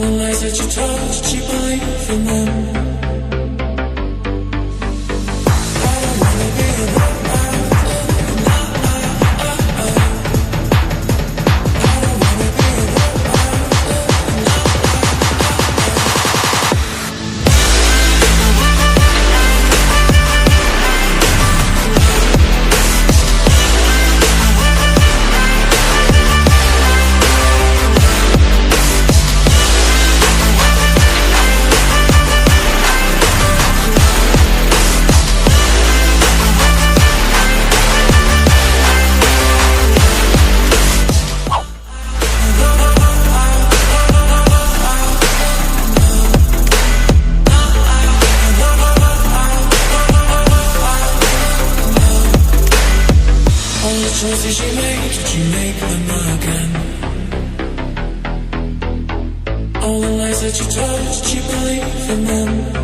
the lies that you told, did you believe in them? I don't wanna be a robot. I don't wanna be a robot. All the choices you made, did you make them again? All the lies that you told, did you believe in them?